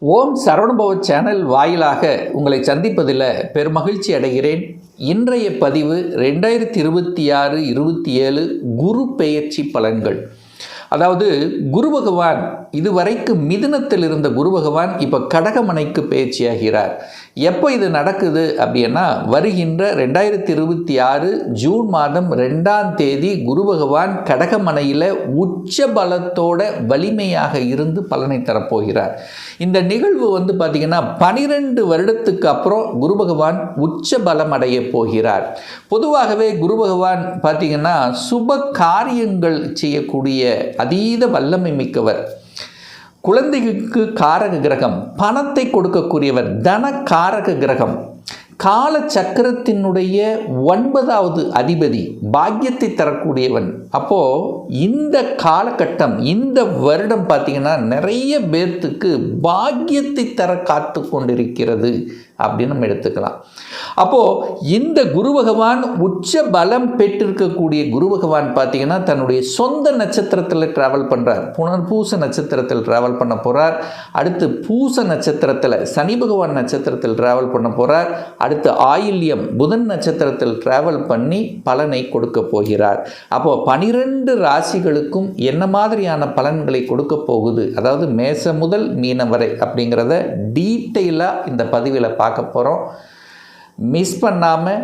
ஓம் Saravanabhava channel வாயிலாக உங்களை சந்திப்பதில் பெருமகிழ்ச்சி அடைகிறேன். இன்றைய பதிவு 2026-27 குரு பெயர்ச்சி பலன்கள். அதாவது குரு பகவான் இதுவரைக்கும் மிதுனத்தில் இருந்த குரு பகவான் இப்போ கடகமனைக்கு பயிற்சியாகிறார். எப்போ இது நடக்குது அப்படின்னா வருகின்ற 2026 ஜூன் மாதம் 2ஆம் தேதி குரு பகவான் கடகமனையில் உச்ச பலத்தோட வலிமையாக இருந்து பலனை தரப்போகிறார். இந்த நிகழ்வு பார்த்திங்கன்னா 12 வருடத்துக்கு அப்புறம் குரு பகவான் உச்ச பலம் அடைய போகிறார். பொதுவாகவே குரு பகவான் பார்த்திங்கன்னா சுப காரியங்கள் செய்யக்கூடிய அதீத வல்லமை மிக்கவர். குழந்தைகளுக்கு காரக கிரகம், பணத்தை கொடுக்கக்கூடியவர், தன காரக கிரகம், கால சக்கரத்தினுடைய 9வது அதிபதி, பாக்கியத்தை தரக்கூடியவன். அப்போது இந்த காலகட்டம், இந்த வருடம் பார்த்திங்கன்னா நிறைய பேர்த்துக்கு பாக்கியத்தை தர காத்து கொண்டிருக்கிறது அப்படின்னு நம்ம எடுத்துக்கலாம். அப்போது இந்த குரு பகவான் உச்ச பலம் பெற்றிருக்கக்கூடிய குரு பகவான் பார்த்திங்கன்னா தன்னுடைய சொந்த நட்சத்திரத்தில் ட்ராவல் பண்ணுறார். புனர்பூச நட்சத்திரத்தில் ட்ராவல் பண்ண போகிறார். அடுத்து பூச நட்சத்திரத்தில் சனி பகவான் நட்சத்திரத்தில் ட்ராவல் பண்ண போகிறார். அடுத்து ஆயில்யம் புதன் நட்சத்திரத்தில் ட்ராவல் பண்ணி பலனை கொடுக்க போகிறார். அப்போது 12 ராசிகளுக்கும் என்ன மாதிரியான பலன்களை கொடுக்க போகுது, அதாவது மேச முதல் மீனம் வரை அப்படிங்கிறத டீட்டெயிலாக இந்த பதிவில் பார்க்க போகிறோம். மிஸ் பண்ணாமல்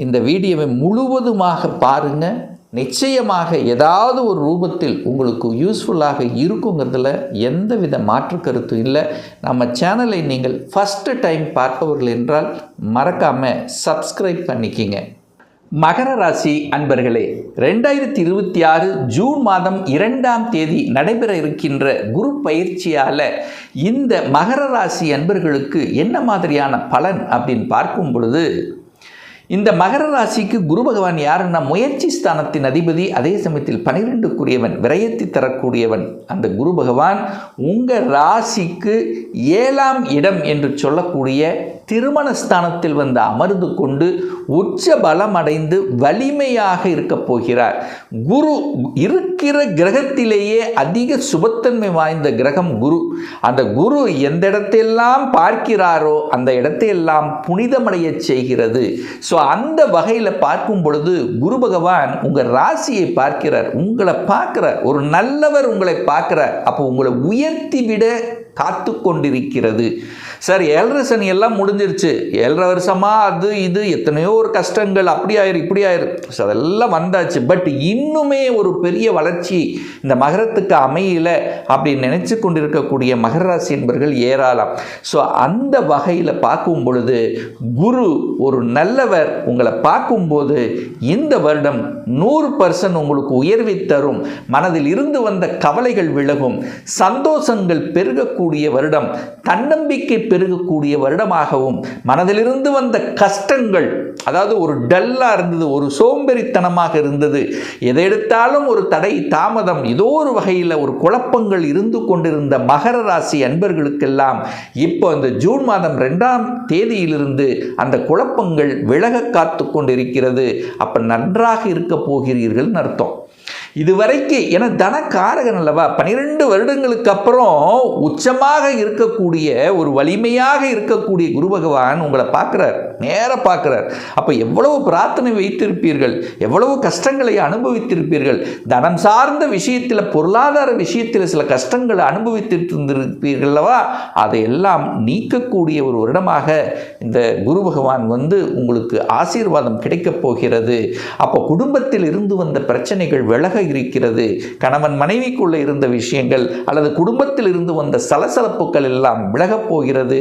இந்த வீடியோவை முழுவதுமாக பாருங்கள். நிச்சயமாக ஏதாவது ஒரு ரூபத்தில் உங்களுக்கு யூஸ்ஃபுல்லாக இருக்குங்கிறதுல எந்தவித மாற்று கருத்தும் இல்லை. நம்ம சேனலை நீங்கள் ஃபஸ்ட்டு டைம் பார்ப்பவர்கள் என்றால் மறக்காமல் சப்ஸ்கிரைப் பண்ணிக்கிங்க. மகர ராசி அன்பர்களே, 2026 ஜூன் மாதம் 2ஆம் தேதி நடைபெற இருக்கின்ற குரு பயிற்சியால் இந்த மகர ராசி அன்பர்களுக்கு என்ன மாதிரியான பலன் அப்படின்னு பார்க்கும் பொழுது, இந்த மகர ராசிக்கு குரு பகவான் யாருன்னா முயற்சி ஸ்தானத்தின் அதிபதி, அதே சமயத்தில் 12க்குரியவன், விரயத்தை தரக்கூடியவன். அந்த குரு பகவான் உங்கள் ராசிக்கு 7ஆம் இடம் என்று சொல்லக்கூடிய திருமணஸ்தானத்தில் வந்து அமர்ந்து கொண்டு உச்ச பலம் அடைந்து வலிமையாக இருக்க போகிறார். குரு இருக்கிற கிரகத்திலேயே அதிக சுபத்தன்மை வாய்ந்த கிரகம் குரு. அந்த குரு எந்த இடத்தையெல்லாம் பார்க்கிறாரோ அந்த இடத்தையெல்லாம் புனிதமடைய செய்கிறது. ஸோ அந்த வகையில் பார்க்கும் பொழுது குரு பகவான் உங்கள் ராசியை பார்க்கிறார், உங்களை பார்க்கிறார், ஒரு நல்லவர் உங்களை பார்க்கிறார். அப்போ உங்களை உயர்த்தி விட காத்து கொண்டிருக்கிறது. சார் 7.5 சனி எல்லாம் முடிஞ்சிருச்சு, 7.5 வருஷமாக அது இது எத்தனையோ ஒரு கஷ்டங்கள், அப்படி ஆயிரு இப்படி ஆயிரு, ஸோ அதெல்லாம் வந்தாச்சு. பட் இன்னுமே ஒரு பெரிய வளர்ச்சி இந்த மகரத்துக்கு அமையல அப்படின்னு நினைச்சு கொண்டிருக்கக்கூடிய மகர ராசி என்பவர்கள் ஏராளம். ஸோ அந்த வகையில் பார்க்கும் பொழுது குரு ஒரு நல்லவர். உங்களை பார்க்கும்போது இந்த வருடம் 100% உங்களுக்கு உயர்வை தரும். மனதில் இருந்து வந்த கவலைகள் விலகும், சந்தோஷங்கள் பெருகக்கூடிய வருடம், தன்னம்பிக்கை பெருகக்கூடிய வருடமாகவும், மனதிலிருந்து வந்த கஷ்டங்கள், அதாவது ஒரு டல்லாக இருந்தது, ஒரு சோம்பேறித்தனமாக இருந்தது, எதை எடுத்தாலும் ஒரு தடை தாமதம், ஏதோ ஒரு வகையில் ஒரு குழப்பங்கள் இருந்து கொண்டிருந்த மகர ராசி அன்பர்களுக்கெல்லாம் இப்போ இந்த ஜூன் மாதம் 2ஆம் தேதியிலிருந்து அந்த குழப்பங்கள் விலக காத்து கொண்டிருக்கிறது. அப்போ நன்றாக இருக்க போகிறீர்கள் அர்த்தம். இதுவரைக்கும் என தனக்காரகன் அல்லவா, 12 வருடங்களுக்கு அப்புறம் உச்சமாக இருக்கக்கூடிய ஒரு வலிமையாக இருக்கக்கூடிய குரு பகவான் உங்களை பார்க்குறார், நேராக பார்க்குறார். அப்போ எவ்வளவு பிரார்த்தனை வைத்திருப்பீர்கள், எவ்வளவு கஷ்டங்களை அனுபவித்திருப்பீர்கள், தனம் சார்ந்த விஷயத்தில், பொருளாதார விஷயத்தில் சில கஷ்டங்களை அனுபவித்திருப்பீர்கள் அல்லவா, அதையெல்லாம் நீக்கக்கூடிய ஒரு வருடமாக இந்த குரு பகவான் உங்களுக்கு ஆசீர்வாதம் கிடைக்கப் போகிறது. அப்போ குடும்பத்தில் இருந்து வந்த பிரச்சனைகள் விலக இருக்கிறது. கணவன் மனைவிக்குள்ள இருந்த விஷயங்கள் அல்லது குடும்பத்தில் இருந்து வந்த சலசலப்புகள் எல்லாம் விலகப் போகிறது.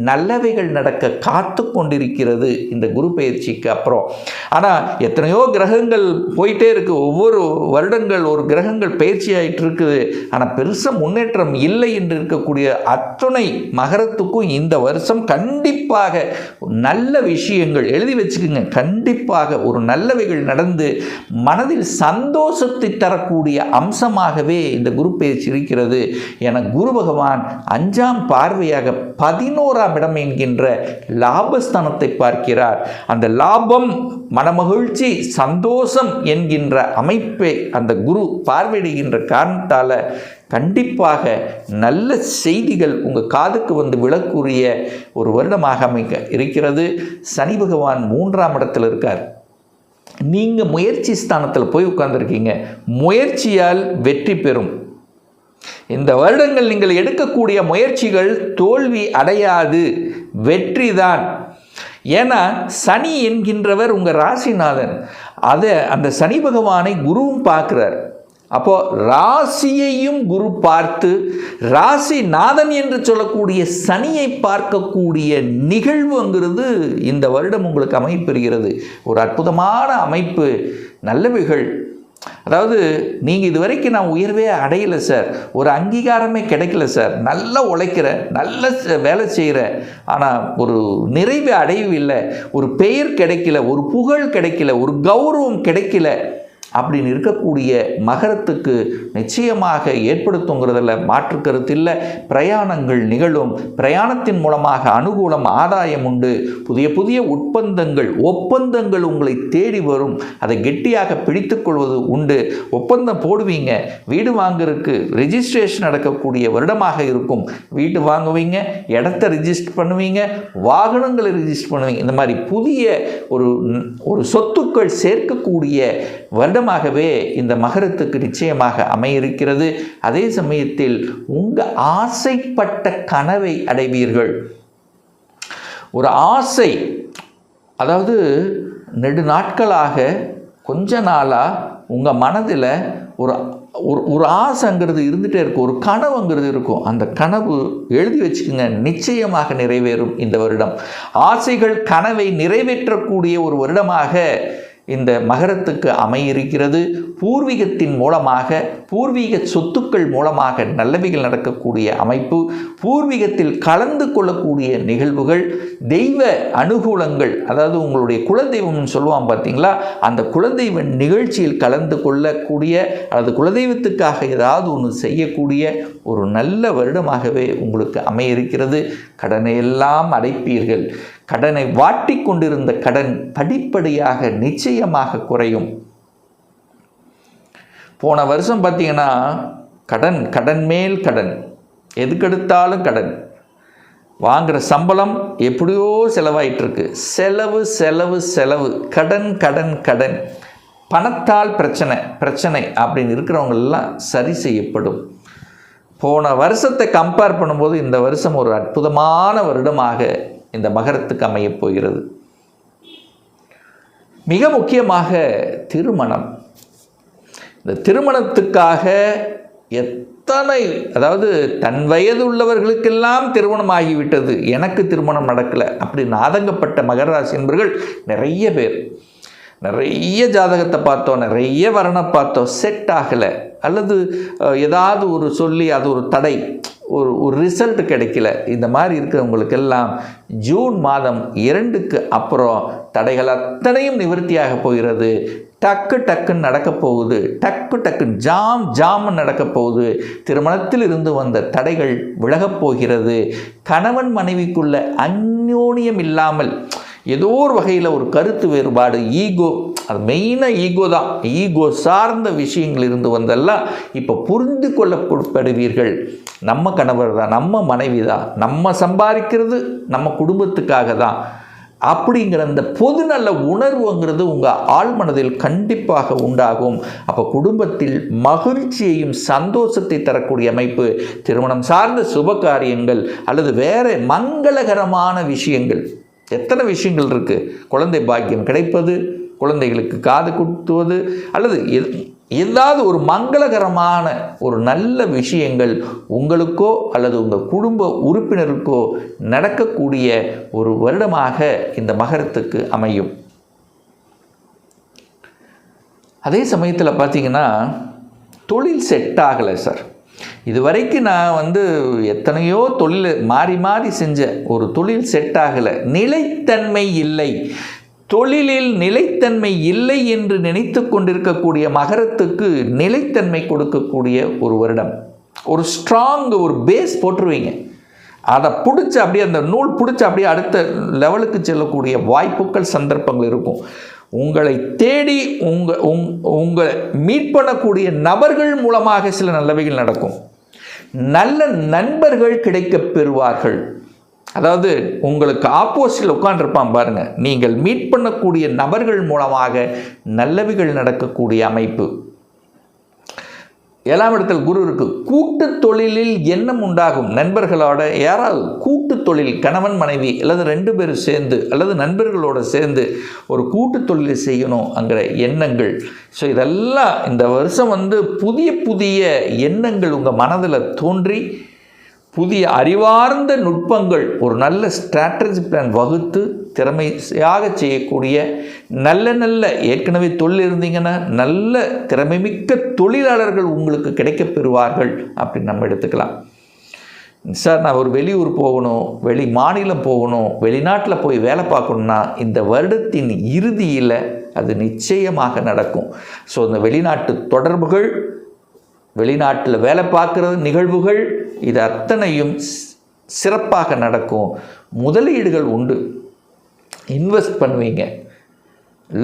நல்லவைகள் நடக்க காத்து கொண்டிருக்கிறது இந்த குரு பயிற்சிக்கு அப்புறம். ஆனால் எத்தனையோ கிரகங்கள் போயிட்டே இருக்கு, ஒவ்வொரு வருடங்கள் ஒரு கிரகங்கள் பயிற்சி ஆகிட்டு இருக்குது. ஆனால் பெருசாக முன்னேற்றம் இல்லை என்று இருக்கக்கூடிய அத்துணை மகரத்துக்கும் இந்த வருஷம் கண்டிப்பாக நல்ல விஷயங்கள் எழுதி வச்சுக்கோங்க. கண்டிப்பாக ஒரு நல்லவைகள் நடந்து மனதில் சந்தோஷத்தை தரக்கூடிய அம்சமாகவே இந்த குரு பயிற்சி இருக்கிறது. என குரு பகவான் 5ஆம் பார்வையாக 11ஆம் இடம் என்கின்ற லாபஸ்தானத்தை பார்க்கிறார். அந்த லாபம், மனமகிழ்ச்சி, சந்தோஷம் என்கின்ற அமைப்பை அந்த குரு பார்வையிடுகின்ற காரணத்தால் கண்டிப்பாக நல்ல செய்திகள் உங்கள் காதுக்கு வந்து விழக்கூடிய ஒரு வருடமாக அமைக்க இருக்கிறது. சனி பகவான் 3ஆம் இடத்தில் இருக்கார். நீங்கள் முயற்சி ஸ்தானத்தில் போய் உட்கார்ந்துருக்கீங்க. முயற்சியால் வெற்றி பெறும். இந்த வருடங்கள் நீங்கள் எடுக்கக்கூடிய முயற்சிகள் தோல்வி அடையாது, வெற்றிதான். ஏன்னா சனி என்கின்றவர் உங்கள் ராசிநாதன். அந்த சனி பகவானை குருவும் பார்க்குறார். அப்போது ராசியையும் குரு பார்த்து ராசிநாதன் என்று சொல்லக்கூடிய சனியை பார்க்கக்கூடிய நிகழ்வுங்கிறது இந்த வருடம் உங்களுக்கு அமைப்பெறுகிறது. ஒரு அற்புதமான அமைப்பு, நல்லவைகள். அதாவது நீங்கள் இது வரைக்கும் நான் உயர்வே அடையலை சார், ஒரு அங்கீகாரமே கிடைக்கல சார், நல்லா உழைக்கிறேன், நல்ல வேலை செய்கிறேன், ஆனால் ஒரு நிறைவு அடையவில்லை, ஒரு பெயர் கிடைக்கல, ஒரு புகழ் கிடைக்கல, ஒரு கௌரவம் கிடைக்கல அப்படின்னு இருக்கக்கூடிய மகரத்துக்கு நிச்சயமாக ஏற்படுத்துங்கிறதில் மாற்று கருத்து இல்லை. பிரயாணங்கள் நிகழும். பிரயாணத்தின் மூலமாக அனுகூலம், ஆதாயம் உண்டு. புதிய புதிய ஒப்பந்தங்கள் உங்களை தேடி வரும். அதை கெட்டியாக பிடித்து கொள்வது உண்டு. ஒப்பந்தம் போடுவீங்க. வீடு வாங்குறதுக்கு ரெஜிஸ்ட்ரேஷன் நடக்கக்கூடிய வருடமாக இருக்கும். வீடு வாங்குவீங்க, இடத்த ரிஜிஸ்டர் பண்ணுவீங்க, வாகனங்களை ரிஜிஸ்டர் பண்ணுவீங்க. இந்த மாதிரி புதிய ஒரு சொத்துக்கள் சேர்க்கக்கூடிய வருடமாகவே இந்த மகரத்துக்கு நிச்சயமாக அமையிருக்கிறது. அதே சமயத்தில் உங்கள் ஆசைப்பட்ட கனவை அடைவீர்கள். ஒரு ஆசை, அதாவது நெடு நாட்களாக கொஞ்ச நாளாக உங்கள் மனதில் ஒரு ஆசைங்கிறது இருந்துகிட்டே இருக்கும், ஒரு கனவுங்கிறது இருக்கும். அந்த கனவு எழுதி வச்சுக்கோங்க, நிச்சயமாக நிறைவேறும் இந்த வருடம். ஆசைகள் கனவை நிறைவேற்றக்கூடிய ஒரு வருடமாக இந்த மகரத்துக்கு அமையிருக்கிறது. பூர்வீகத்தின் மூலமாக, பூர்வீக சொத்துக்கள் மூலமாக நல்லவைகள் நடக்கக்கூடிய அமைப்பு, பூர்வீகத்தில் கலந்து கொள்ளக்கூடிய நிகழ்வுகள், தெய்வ அனுகூலங்கள், அதாவது உங்களுடைய குலதெய்வம்னு சொல்லுவான் பார்த்தீங்களா, அந்த குலதெய்வ நிகழ்ச்சியில் கலந்து கொள்ளக்கூடிய அல்லது குலதெய்வத்துக்காக ஏதாவது ஒன்று செய்யக்கூடிய ஒரு நல்ல வருடமாகவே உங்களுக்கு அமையிருக்கிறது. கடனை எல்லாம் அடைப்பீர்கள். கடனை வாட்டி கொண்டிருந்த கடன் படிப்படியாக நிச்சயமாக குறையும். போன வருஷம் பார்த்தீங்கன்னா கடன் மேல் கடன், எதுக்கெடுத்தாலும் கடன், வாங்குகிற சம்பளம் எப்படியோ செலவாயிட்டிருக்கு. செலவு, கடன், பணத்தால் பிரச்சனை அப்படின்னு இருக்கிறவங்களெல்லாம் சரி செய்யப்படும். போன வருஷத்தை கம்பேர் பண்ணும்போது இந்த வருஷம் ஒரு அற்புதமான வருடமாக இந்த மகரத்துக்கு அமையப் போகிறது. மிக முக்கியமாக திருமணம். இந்த திருமணத்துக்காக அதாவது தன் வயது உள்ளவர்களுக்கெல்லாம் திருமணம் ஆகிவிட்டது, எனக்கு திருமணம் நடக்கலை அப்படின்னு ஆதங்கப்பட்ட மகர ராசி என்பவர்கள் நிறைய பேர். நிறைய ஜாதகத்தை பார்த்தோம், நிறைய வரணை பார்த்தோம், செட் ஆகலை, அல்லது ஏதாவது ஒரு சொல்லி அது ஒரு தடை, ஒரு ரிசல்ட் கிடைக்கல. இந்த மாதிரி இருக்கிறவங்களுக்கெல்லாம் ஜூன் மாதம் 2க்கு அப்புறம் தடைகள் அத்தனையும் நிவர்த்தியாக போகிறது. டக்குன்னு நடக்க போகுது, ஜாம் நடக்க போகுது. திருமணத்தில் இருந்து வந்த தடைகள் விலகப் போகிறது. கணவன் மனைவிக்குள்ள அந்யோன்யம் இல்லாமல் ஏதோ ஒரு வகையில் ஒரு கருத்து வேறுபாடு, ஈகோ, அது மெயினாக ஈகோ தான். ஈகோ சார்ந்த விஷயங்கள் இருந்து வந்தெல்லாம் இப்போ புரிந்து கொள்ளப்படுவீர்கள். நம்ம கணவர் தான், நம்ம மனைவி தான், நம்ம சம்பாதிக்கிறது நம்ம குடும்பத்துக்காக தான் அப்படிங்கிற அந்த பொதுநல உணர்வுங்கிறது உங்கள் ஆழ்மனதில் கண்டிப்பாக உண்டாகும். அப்போ குடும்பத்தில் மகிழ்ச்சியையும் சந்தோஷத்தை தரக்கூடிய அமைப்பு, திருமணம் சார்ந்த சுப காரியங்கள் அல்லது வேறு மங்களகரமான விஷயங்கள், எத்தனை விஷயங்கள் இருக்குது. குழந்தை பாக்கியம் கிடைப்பது, குழந்தைகளுக்கு காது குத்துவது, அல்லது ஏதாவது ஒரு மங்களகரமான ஒரு நல்ல விஷயங்கள் உங்களுக்கோ அல்லது உங்கள் குடும்ப உறுப்பினருக்கோ நடக்கக்கூடிய ஒரு வருடமாக இந்த மகரத்துக்கு அமையும். அதே சமயத்தில் பார்த்தீங்கன்னா தொழில் செட் ஆகலை சார். இது வரைக்கும் நான் எத்தனையோ தொழில் மாறி செஞ்ச ஒரு தொழில் செட் ஆகலை, நிலைத்தன்மை இல்லை, தொழிலில் நிலைத்தன்மை இல்லை என்று நினைத்து கொண்டிருக்கக்கூடிய மகரத்துக்கு நிலைத்தன்மை கொடுக்கக்கூடிய ஒரு வருடம். ஒரு ஸ்ட்ராங் ஒரு பேஸ் போட்டுருவீங்க. அதை பிடிச்சி அப்படியே அந்த நூல் பிடிச்சி அப்படியே அடுத்த லெவலுக்கு செல்லக்கூடிய வாய்ப்புகள், சந்தர்ப்பங்கள் இருக்கும். உங்களை தேடி உங்களை மீட் பண்ணக்கூடிய நபர்கள் மூலமாக சில நல்லவைகள் நடக்கும். நல்ல நண்பர்கள் கிடைக்கப் பெறுவார்கள். அதாவது உங்களுக்கு ஆப்போசிட்டில் உட்காந்துருப்பான் பாருங்கள், நீங்கள் மீட் பண்ணக்கூடிய நபர்கள் மூலமாக நல்லவைகள் நடக்கக்கூடிய அமைப்பு. 7ஆம் இடத்தில் குரு இருக்கு. கூட்டு தொழிலில் எண்ணம் உண்டாகும். நண்பர்களோட யாராவது கூட்டு தொழில், கணவன் மனைவி அல்லது 2 பேரும் சேர்ந்து அல்லது நண்பர்களோடு சேர்ந்து ஒரு கூட்டு தொழிலை செய்யணுங்கிற எண்ணங்கள். ஸோ இதெல்லாம் இந்த வருஷம் புதிய புதிய எண்ணங்கள் உங்கள் மனதில் தோன்றி புதிய அறிவார்ந்த நுட்பங்கள், ஒரு நல்ல ஸ்ட்ராட்டஜி பிளான் வகுத்து திறமையாக செய்யக்கூடிய நல்ல ஏற்கனவே தொழில் இருந்தீங்கன்னா நல்ல திறமைமிக்க தொழிலாளர்கள் உங்களுக்கு கிடைக்கப் பெறுவார்கள் அப்படின்னு நம்ம எடுத்துக்கலாம். சார் நான் ஒரு வெளியூர் போகணும், வெளி மாநிலம் போகணும், வெளிநாட்டில் போய் வேலை பார்க்கணுன்னா இந்த வருடத்தின் இறுதியில் அது நிச்சயமாக நடக்கும். ஸோ இந்த வெளிநாட்டு தொடர்புகள், வெளிநாட்டில் வேலை பார்க்குற நிகழ்வுகள், இது அத்தனையும் சிறப்பாக நடக்கும். முதலீடுகள் உண்டு, இன்வெஸ்ட் பண்ணுவீங்க.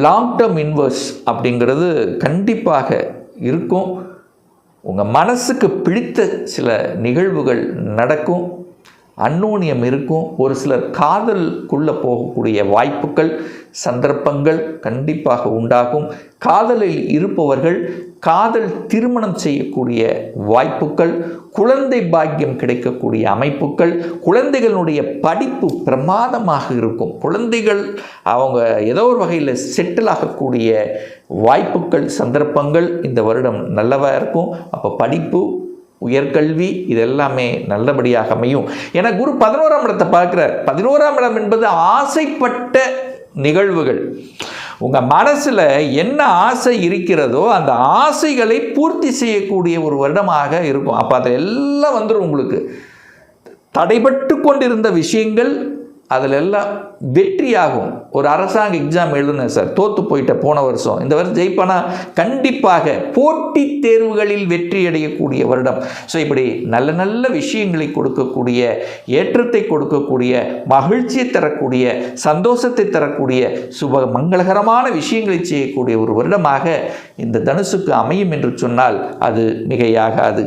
லாங் டேர்ம் இன்வெஸ்ட் அப்படிங்கிறது கண்டிப்பாக இருக்கும். உங்கள் மனசுக்கு பிடித்த சில நிகழ்வுகள் நடக்கும். அந்யோன்யம் இருக்கும். ஒரு சிலர் காதலுக்குள்ளே போகக்கூடிய வாய்ப்புகள், சந்தர்ப்பங்கள் கண்டிப்பாக உண்டாகும். காதலில் இருப்பவர்கள் காதல் திருமணம் செய்யக்கூடிய வாய்ப்புகள், குழந்தை பாக்கியம் கிடைக்கக்கூடிய அமைப்புகள், குழந்தைகளுடைய படிப்பு பிரமாதமாக இருக்கும். குழந்தைகள் அவங்க ஏதோ ஒரு வகையில் செட்டில் ஆகக்கூடிய வாய்ப்புகள், சந்தர்ப்பங்கள் இந்த வருடம் நல்லதாக இருக்கும். அப்போ படிப்பு, உயர்கல்வி இதெல்லாமே நல்லபடியாக அமையும். ஏன்னா குரு 11ஆம் இடத்தை பார்க்குறார். 11ஆம் இடம் என்பது ஆசைப்பட்ட நிகழ்வுகள். உங்கள் மனசில் என்ன ஆசை இருக்கிறதோ அந்த ஆசைகளை பூர்த்தி செய்யக்கூடிய ஒரு வருடமாக இருக்கும். அப்போ அதில் எல்லாம் வந்துடும். உங்களுக்கு தடைபட்டு கொண்டிருந்த விஷயங்கள் அதில் எல்லாம் வெற்றியாகும். ஒரு அரசாங்க எக்ஸாம் எழுதுனேன் சார், தோற்று போயிட்டேன் போன வருஷம், இந்த வருஷம் ஜெயிப்பானா? கண்டிப்பாக போட்டித் தேர்வுகளில் வெற்றி அடையக்கூடிய வருடம். ஸோ இப்படி நல்ல நல்ல விஷயங்களை கொடுக்கக்கூடிய, ஏற்றத்தை கொடுக்கக்கூடிய, மகிழ்ச்சியை தரக்கூடிய, சந்தோஷத்தை தரக்கூடிய, சுப மங்களகரமான விஷயங்களை செய்யக்கூடிய ஒரு வருடமாக இந்த தனுசுக்கு அமையும் என்று சொன்னால் அது மிகையாகாது.